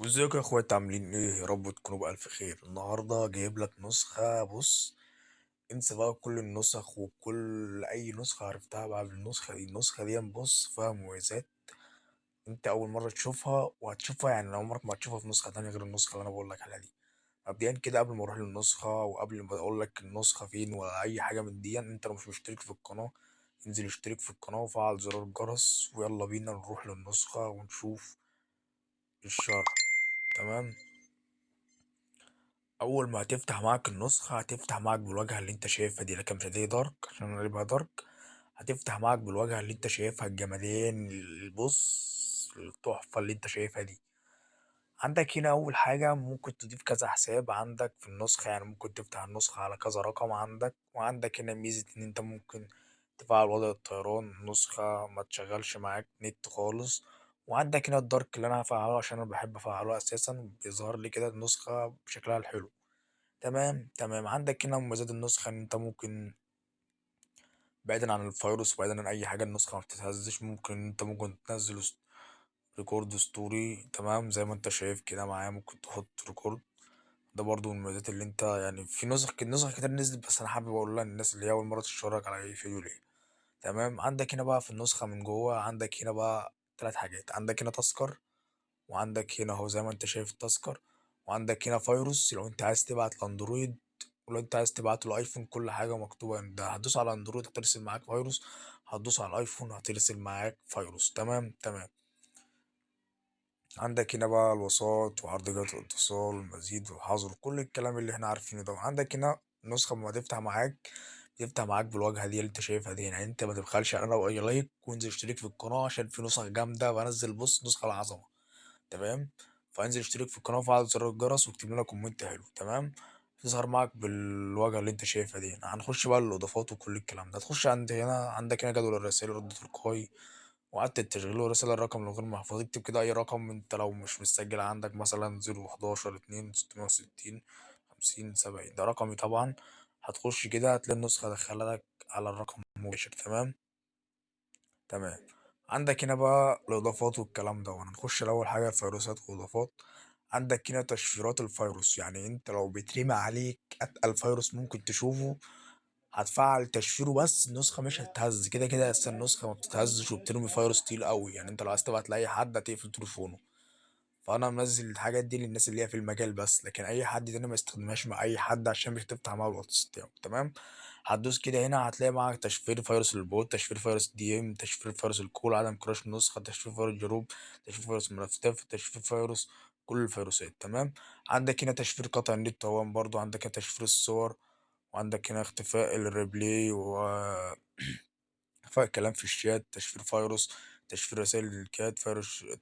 وازيكم يا اخوات عاملين ايه؟ يا رب تكونوا بألف خير. النهارده جايب لك نسخة. بص، انسى بقى كل النسخ وكل اي نسخة عرفتها بقى بالنسخة دي. النسخة دي بص فيها مميزات انت اول مرة تشوفها وهتشوفها، يعني عمرك ما هتشوفها في نسخة تانية غير النسخة اللي انا بقول لك عليها دي. مبدئيا كده قبل ما اروح للنسخة وقبل ما اقول لك النسخة فين ولا اي حاجة من دي، انت لو مش مشترك في القناة انزل اشترك في القناة وفعل زرار الجرس ويلا بينا نروح للنسخة ونشوف الشرح. تمام. اول ما هتفتح معاك النسخة هتفتح معاك بالواجهة اللي انت شايفها دي، لكن مش هتلاقي دارك عشان انا قلبها دارك. هتفتح معاك بالواجهة اللي انت شايفها، الجمالين البص التحفة اللي انت شايفها دي. عندك هنا اول حاجة ممكن تضيف كذا حساب عندك في النسخة، يعني ممكن تفتح النسخة على كذا رقم عندك. وعندك هنا ميزة ان انت ممكن تفعل وضع الطيران، النسخة ما تشغلش معاك نت خالص. وعندك هنا الدارك اللي انا هفعله عشان انا بحب افعله اساسا، بيظهر لي كده النسخة بشكلها الحلو. تمام. عندك هنا مميزات النسخة ان انت ممكن بعيدا عن الفيروس وبعيدا عن اي حاجة النسخة ما بتتهزش. ممكن انت ممكن تنزل ريكورد ستوري، تمام زي ما انت شايف كده معايا ممكن تحط ريكورد. ده برضو من المميزات اللي انت يعني في نسخ كتير نزلت، بس انا حابب اقولها للناس اللي هي اول مرة تتفرج على اي فيديو ليه. تمام. عندك هنا بقى في النسخة من جوه عندك هنا بقى ثلاث حاجات. عندك هنا تذكر، وعندك هنا اهو زي ما انت شايف التذكر، وعندك هنا فيروس لو انت عايز تبعت لاندرويد، ولو انت عايز تبعت لايفون كل حاجه مكتوبه ان ده. هتدوس على اندرويد هترسل معاك فيروس، هتدوس على الايفون هترسل معاك فيروس. تمام. عندك هنا بقى الوساط وعرض جهات الاتصال المزيد والحظر كل الكلام اللي احنا عارفينه ده. عندك هنا نسخة ما تفتح معاك بتفتح معاك بالواجهة دي اللي انت شايفها دي، يعني انت ما تبخلش على انا واي لايك وانزل اشترك في القناة عشان في نسخ جامدة بنزل. بص نسخة العظمة. تمام. فانزل اشترك في القناة وفعل زر الجرس واكتب لنا كومنت حلو. تمام. تظهر معك بالواجهة اللي انت شايفها دي. هنخش بقى للإضافات وكل الكلام ده. هتخش عند هنا عندك هنا جدول الرسائل رد تلقائي وقت التشغيل ورسالة الرقم الغير محفوظ. اكتب كده أي رقم انت لو مش مسجل عندك، مثلا 011 2 660 50 70، ده رقمي طبعا. هتخش كده هتلاقي النسخة دخلك على الرقم المباشر. تمام. عندك هنا بقى الإضافات والكلام ده، هنخش لأول حاجة الفيروسات والإضافات. عندك هنا تشفيرات الفيروس، يعني انت لو بيترمي عليك أتقل فيروس ممكن تشوفه هتفعل تشفيره، بس النسخة مش هتتهز. كده كده أصلا النسخة ما بتتهزش وبترمي فيروس تقيل قوي، يعني انت لو عايز تبعت لأي حد هتقفل تليفونه. فأنا منزل الحاجات دي للناس اللي هي في المجال بس، لكن أي حد تاني ما يستخدمهاش مع أي حد عشان مش هتفتح معاه الواتس بتاعه. تمام. هتدوس كده هنا هتلاقي معاك تشفير فيروس البوت، تشفير فيروس دي ام، تشفير فيروس الكول، عدم كراش النسخة، تشفير فيروس جروب، تشفير فيروس ملفات، تشفير فيروس كل الفيروسات. تمام. عندك هنا تشفير قطع النت اهو، برضو عندك هنا تشفير الصور، وعندك هنا اختفاء الريبلاي اخفاء الكلام في الشات، تشفير فيروس، تشفير رسائل الكات،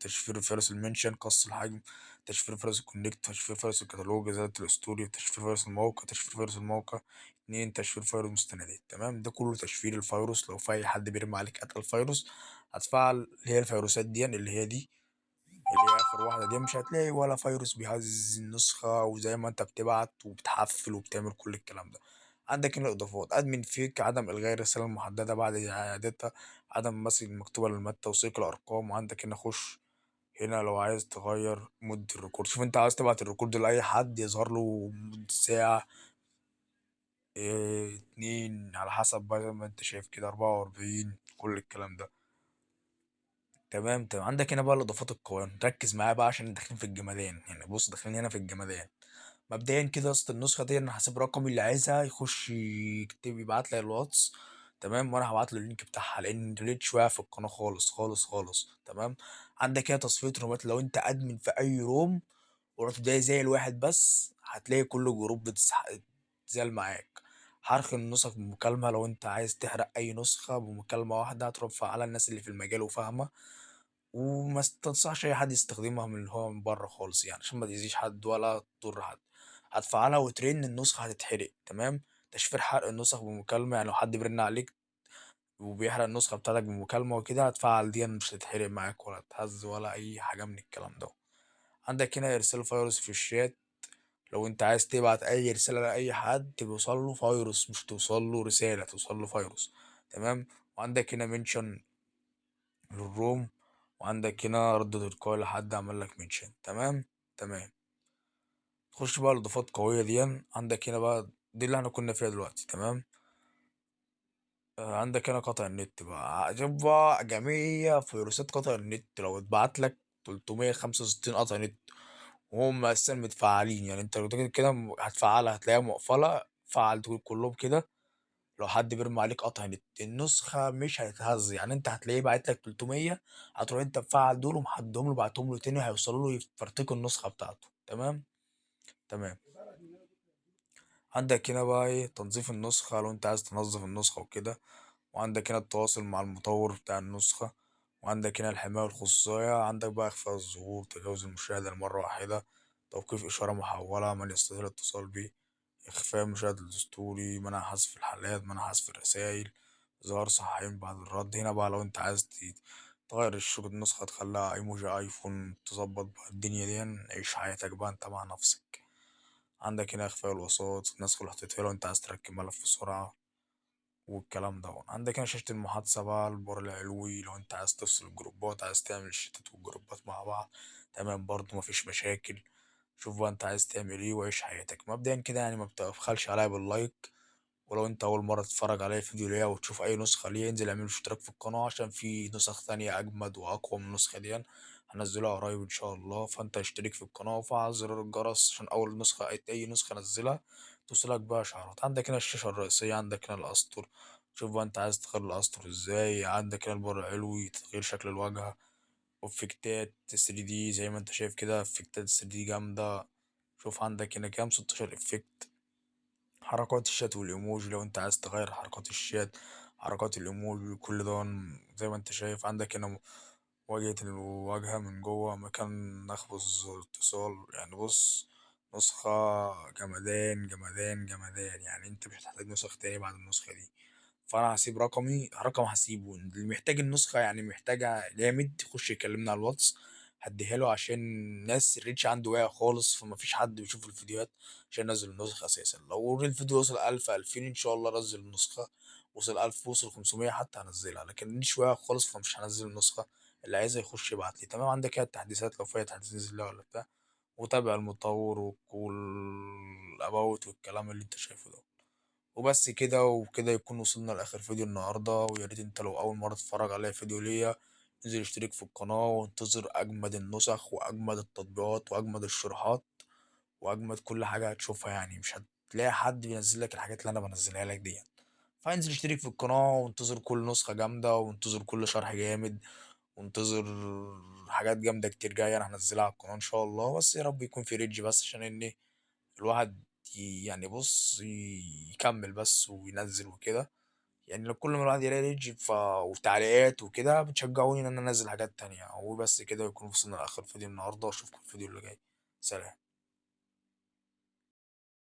تشفير فيروس المنشن قص الحجم، تشفير فيروس الكونكت، تشفير فيروس الكتالوج ازالة الاسطوري، تشفير فيروس الموقع، تشفير فيروس الموقع اتنين، تشفير فيروس المستندات. تمام. ده كله تشفير الفيروس. لو في اي حد بيرمي عليك اتقل فيروس هتفعل اللي هي الفيروسات دي اللي هي دي اللي هي اخر واحده دي، مش هتلاقي ولا فيروس بيهز النسخه وزي ما انت بتبعت وبتحفل وبتعمل كل الكلام ده. عندك هنا الاضافات ادمن فيك، عدم الغاء الرساله المحدده بعد اعادتها، عدم مسج المكتوبه للمادة، توثيق الارقام. وعندك هنا خش هنا لو عايز تغير مدة الريكورد. شوف انت عايز تبعت الريكورد لأي حد يظهر له مدة ساعة، اتنين، على حسب بقى زي ما انت شايف كده 44 كل الكلام ده. تمام. عندك هنا بقى الاضافات القوانين، ركز معايا بقى عشان داخلين في الجمدان. يعني بص داخلين هنا في الجمدان. مبدئيا كده اصل النسخه دي انا هسيب رقمي اللي عايزها يخش يكتب يبعت لي الواتس. تمام. وانا هبعت له اللينك بتاعها لان ريت شويه في القناه خالص. تمام. عندك هنا تصفيه رومات، لو انت ادمن في اي روم ورحت ده زي الواحد بس هتلاقي كل جروب بتتزال معاك. حرق النسخ بمكالمة، لو انت عايز تحرق اي نسخة بمكالمة واحدة هترفع على الناس اللي في المجال وفاهمة. وما تنصحش اي حد يستخدمها من اللي هو من بره خالص، يعني عشان ما تأذيش حد ولا تضر حد. هتفعلها وترن النسخة هتتحرق. تمام. تشفير حرق النسخ بمكالمة، يعني لو حد بيرن عليك وبيحرق النسخة بتاعتك بمكالمة وكده هتفعل دي مش هتتحرق معاك ولا تهز ولا أي حاجة من الكلام ده. عندك هنا إرسال فيروس في الشات، لو أنت عايز تبعت أي رسالة لأي حد توصل له فيروس مش توصل له رسالة، توصل له فيروس. تمام. وعندك هنا منشن للروم، وعندك هنا رد تلقائي لحد عمل لك منشن. تمام. تمام. تخش بقى الاضافات قويه دي، عندك هنا بقى دي اللي احنا كنا فيها دلوقتي، تمام. عندك هنا قطع النت بقى، شوف بقى جميع فيروسات قطع النت لو اتبعت لك 365 قطع نت وهم اساسا متفعلين، يعني انت لو كده كده هتفعلها هتلاقيها مقفله، فعل دول كلهم كده. لو حد بيرمي عليك قطع نت النسخه مش هتتهز، يعني انت هتلاقيه باعت لك 300، هتروح انت مفعل دول ومحدهم له بعتهم له تاني، هيوصلوا له يفرتكوا النسخه بتاعته، تمام. تمام. عندك هنا بقى ايه تنظيف النسخة لو انت عايز تنظف النسخة وكده، وعندك هنا التواصل مع المطور بتاع النسخة، وعندك هنا الحماية والخصوصية، عندك بقى إخفاء الظهور، تجاوز المشاهدة لمرة واحدة، توقيف إشارة محولة من يستطيع الاتصال بيه، إخفاء المشاهد الدستوري، منع حذف الحالات، منع حذف الرسائل، إظهار صحيحين بعد الرد. هنا بقى لو انت عايز تغير النسخة تخليها ايموجي ايفون، تظبط بقى الدنيا دي، عيش حياتك بقى انت مع نفسك. عندك هنا إخفاء الوساط، النسخ والاحتياطية لو أنت عايز تركب ملف بسرعة والكلام ده. عندك هنا شاشة المحادثة بقى، البار العلوي لو أنت عايز تفصل الجروبات، عايز تعمل الشتات والجروبات مع بعض، تمام برضه مفيش مشاكل. شوف بقى أنت عايز تعمل إيه وعيش حياتك مبدئيا كده، يعني ما بتبخلش عليا باللايك. ولو انت اول مرة تتفرج على فيديو ليا وتشوف اي نسخة ليا، انزل اعمل اشتراك في القناة عشان في نسخ تانية اجمد واقوى من النسخة دي هنزلها قريب ان شاء الله. فانت اشترك في القناة وفعل زر الجرس عشان اول نسخة اي نسخة انزلها توصلك بقى اشعارات. عندك هنا الشاشة الرئيسية، عندك هنا الاسطر، شوف بقى انت عايز تغير الاسطر ازاي. عندك هنا البر العلوي تغيير شكل الواجهة، وافكتات 3D زي ما انت شايف كده، افكتات 3D جامدة. شوف عندك هنا كام 16 افكت. حركات الشات والايموجي لو انت عايز تغير حركات الشات، حركات الايموجي، كل ده زي ما انت شايف. عندك هنا واجهة الواجهة من جوه، مكان نخبز اتصال، يعني بص نسخة جمدان جمدان جمدان، يعني انت مش هتحتاج نسخ تاني بعد النسخة دي. فانا هسيب رقم هسيبه، اللي محتاج النسخة يعني محتاجة جامد يخش يكلمنا على الواتس، هديها له عشان الناس الريتش عنده واقع خالص، فما فيش حد بيشوف الفيديوهات عشان ينزل النسخ اساسا. لو الفيديو وصل 1000 2000 ان شاء الله انزل النسخة، وصل 1000 وصل 500 حتى هنزلها، لكن مش واقع خالص فمش هنزل النسخة. اللي عايز يخش يبعت لي، تمام. عندك كده التحديثات لو فيها تحديث نزل لها ولا بتاع، وتابع المطور والاباوت والكلام اللي انت شايفه ده. وبس كده وكده يكون وصلنا لاخر فيديو النهارده. ويا ريت انت لو اول مره تتفرج على فيديو ليا، انزل اشترك في القناه وانتظر اجمد النسخ واجمد التطبيقات واجمد الشروحات واجمد كل حاجه هتشوفها، يعني مش هتلاقي حد بينزل لك الحاجات اللي انا بنزلها لك دي. فانزل اشترك في القناه وانتظر كل نسخه جامده، وانتظر كل شرح جامد، وانتظر حاجات جامده كتير جايه انا هنزلها على القناه ان شاء الله. بس يا رب يكون في ريدج بس عشان ان الواحد يعني بص يكمل بس وينزل وكده. يعني لو كل ما الواحد يلاقي ريدج وتعليقات وكده بتشجعوني ان انا انزل حاجات تانية. وبس كده يكون وصلنا لاخر فيديو النهارده، واشوفكم في الفيديو اللي جاي. سلام.